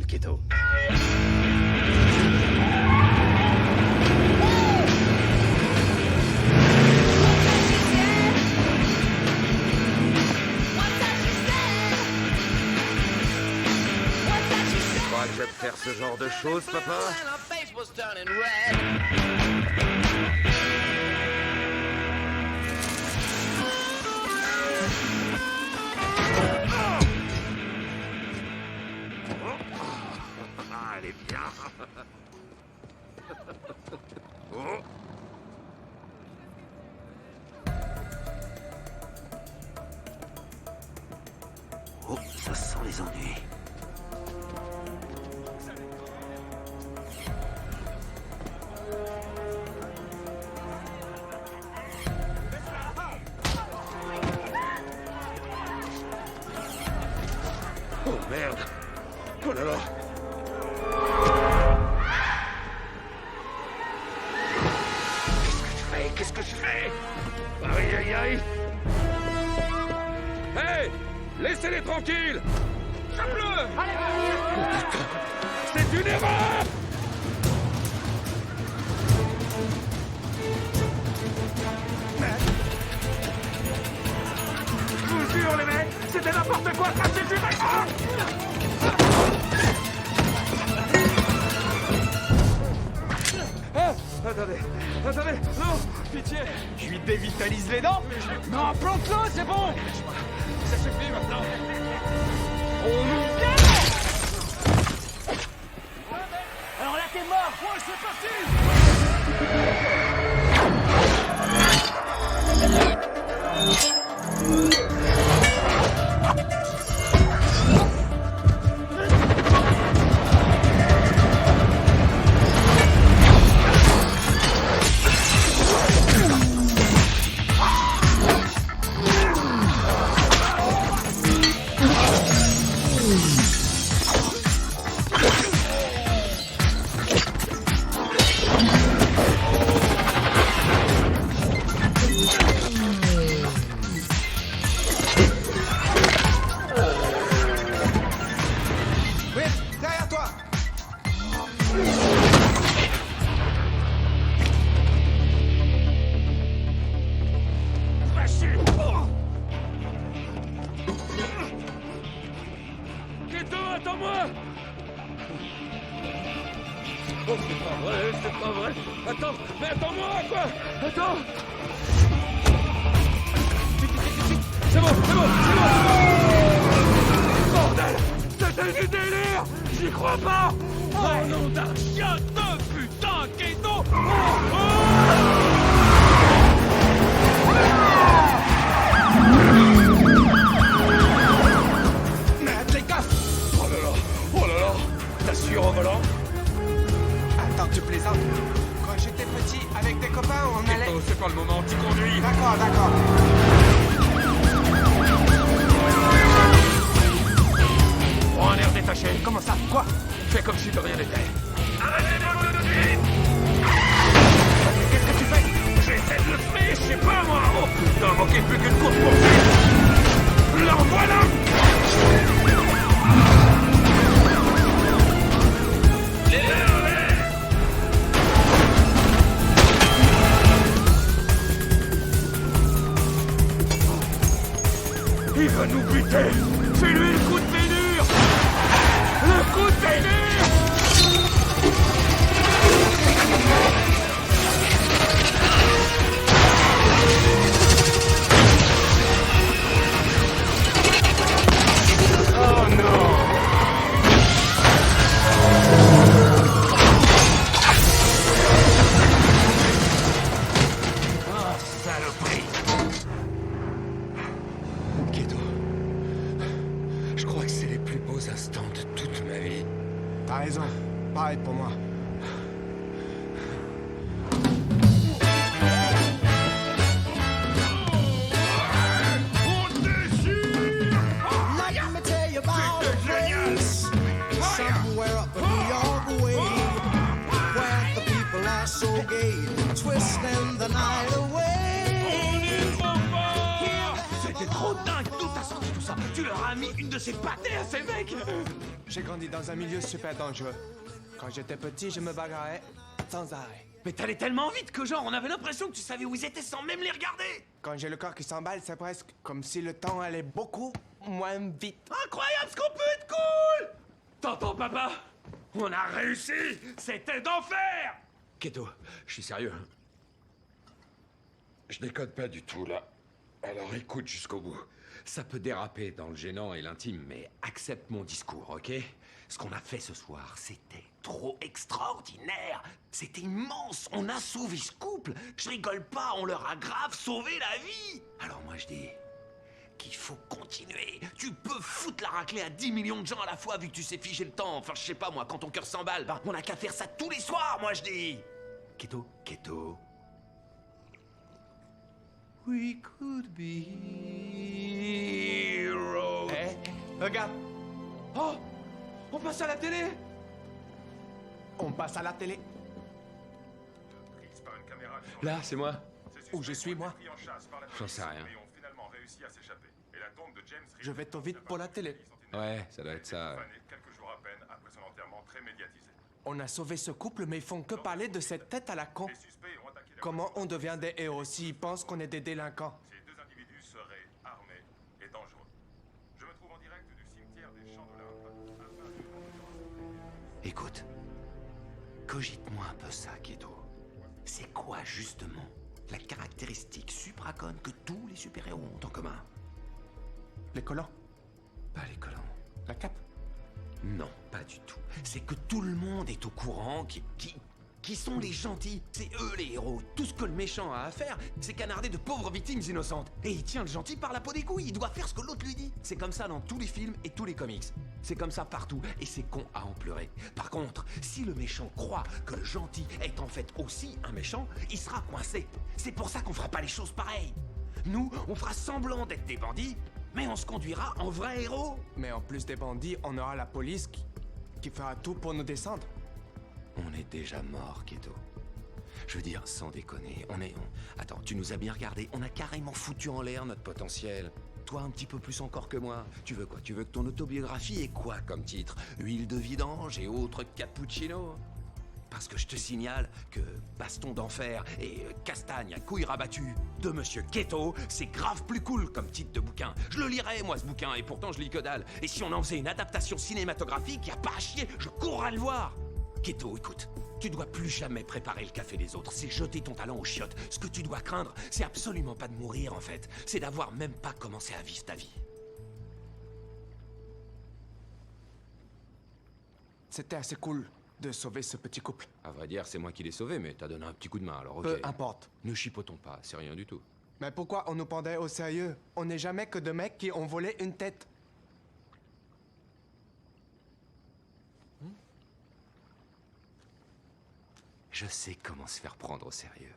Keto. Tu crois que je vais me faire ce genre de choses, papa? Ah, elle est bien. Oh. Oh, ça sent les ennuis. Oh merde! Oh là là! Qu'est-ce que je fais? Aïe aïe aïe! Hey! Laissez-les tranquilles! Chape-le! Putain! C'est une erreur! Je vous jure les mecs! C'était n'importe quoi! Ça suffit maintenant! Attendez, non, pitié. Je lui dévitalise les dents. Non, plante-le, c'est bon. Ça suffit maintenant. On nous Alors là, t'es mort. Ouais, c'est parti. Keto, attends-moi! Oh, c'est pas vrai! Attends, mais attends-moi, quoi! Attends! C'est bon! Bordel! C'était du délire! J'y crois pas! Oh nom d'un chien de putain, Keto! Oh là là! T'assures au volant? Attends, tu plaisantes. Quand j'étais petit, avec des copains, on allait... Keto, c'est pas le moment, tu conduis! D'accord. Prends un air détaché. Comment ça? Quoi? Fais comme si de rien n'était. Qu'est-ce que tu fais? J'essaie de le freiner, je sais pas moi! Oh putain, manquait plus qu'une course poursuite! L'en voilà! Il va nous buter! Fais-lui le coup de bénure! Le coup de bénure! Oh non! Ah, saloperie! Keto, je crois que c'est les plus beaux instants de toute ma vie. T'as raison. Pareil pour moi. On déchire! Let me tell you about a place somewhere up in New York way, where the people are so gay, twisting the night away. C'était trop dingue! D'où t'as sorti tout ça? Tu leur as mis une de ces pâtés à ces mecs! J'ai grandi dans un milieu super dangereux. Quand j'étais petit, je me bagarrais sans arrêt. Mais t'allais tellement vite que genre, on avait l'impression que tu savais où ils étaient sans même les regarder. Quand j'ai le corps qui s'emballe, c'est presque comme si le temps allait beaucoup moins vite. Incroyable ce qu'on peut être cool. T'entends, papa? On a réussi. C'était d'enfer. Keto, je suis sérieux. Je décode pas du tout, là. Alors écoute jusqu'au bout. Ça peut déraper dans le gênant et l'intime, mais accepte mon discours, ok? Ce qu'on a fait ce soir, c'était trop extraordinaire. C'était immense. On a sauvé ce couple. Je rigole pas, on leur a grave sauvé la vie. Alors moi je dis qu'il faut continuer. Tu peux foutre la raclée à 10 millions de gens à la fois vu que tu sais figer le temps. Enfin, je sais pas moi, quand ton cœur s'emballe, ben, on a qu'à faire ça tous les soirs, moi je dis. Keto, Keto. We could be heroes. Hé, regarde, Oh! On passe à la télé! on passe à la télé. Prise par une caméra sur Là, c'est moi. Ces Où suspects je suis, ont été moi pris en chasse par la J'en police, sais rien. mais ont finalement réussi à s'échapper. Et la tombe de James Je vais trop vite pour la télé. Ouais, ça doit être ça. Profanée quelques jours à peine après son enterrement très médiatisé. On a sauvé ce couple, mais ils font que parler de cette tête à la con. Les suspects ont attaqué la Comment voiture. on devient des héros s'ils pensent qu'on est des délinquants? Ces deux individus seraient armés et dangereux. Je me trouve en direct du cimetière des Champs de l'Indre. Écoute, cogite-moi un peu ça, Keto. C'est quoi, justement, la caractéristique supracone que tous les super-héros ont en commun? Les collants, Pas les collants. la cape. Non, pas du tout. C'est que tout le monde est au courant qui sont les gentils. C'est eux les héros. Tout ce que le méchant a à faire, c'est canarder de pauvres victimes innocentes. Et il tient le gentil par la peau des couilles. Il doit faire ce que l'autre lui dit. C'est comme ça dans tous les films et tous les comics. C'est comme ça partout. Et c'est con à en pleurer. Par contre, si le méchant croit que le gentil est en fait aussi un méchant, il sera coincé. C'est pour ça qu'on fera pas les choses pareilles. Nous, on fera semblant d'être des bandits, mais on se conduira en vrais héros. Mais en plus des bandits, on aura la police qui fera tout pour nous descendre. On est déjà mort, Keto. Je veux dire, sans déconner, Attends, tu nous as bien regardé. On a carrément foutu en l'air notre potentiel. Toi, un petit peu plus encore que moi. Tu veux quoi? Tu veux que ton autobiographie ait quoi comme titre? Huile de vidange et autres cappuccino? Parce que je te signale que Baston d'enfer et Castagne à couilles rabattues de Monsieur Keto, c'est grave plus cool comme titre de bouquin. Je le lirais, moi, ce bouquin, et pourtant je lis que dalle. Et si on en faisait une adaptation cinématographique, y a pas à chier, je courrais le voir. Keto, écoute, tu dois plus jamais préparer le café des autres, c'est jeter ton talent aux chiottes. Ce que tu dois craindre, c'est absolument pas de mourir, en fait. C'est d'avoir même pas commencé à vivre ta vie. C'était assez cool de sauver ce petit couple. À vrai dire, c'est moi qui l'ai sauvé, mais t'as donné un petit coup de main, alors ok. Peu importe. Ne chipotons pas, c'est rien du tout. Mais pourquoi on nous pendait au sérieux? On n'est jamais que deux mecs qui ont volé une tête. Je sais comment se faire prendre au sérieux.